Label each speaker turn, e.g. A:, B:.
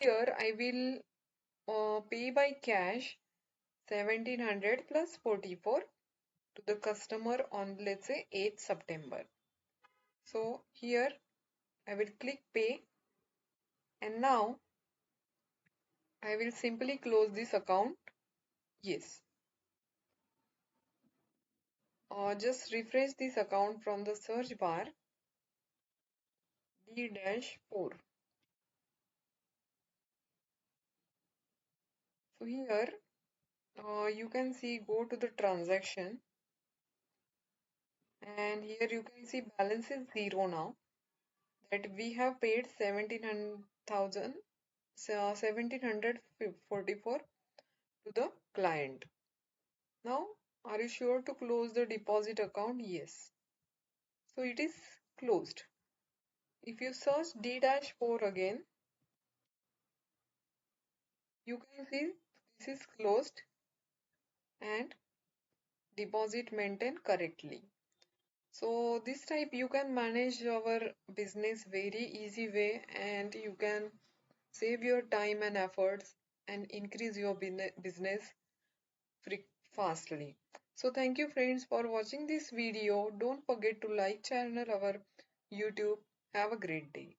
A: Here I will pay by cash 1700 plus 44 to the customer on, let's say, 8th September. So here I will click pay, and now I will simply close this account. Yes. Just refresh this account from the search bar D-4. So here you can see, go to the transaction, and here you can see balance is zero now, that we have paid 1744 to the client. Now, are you sure to close the deposit account? Yes. So it is closed. If you search D-4 again, you can see this is closed and deposit maintained correctly. So this type you can manage your business very easy way, and you can save your time and efforts and increase your business fastly. So thank you friends for watching this video. Don't forget to like channel our YouTube. Have a great day.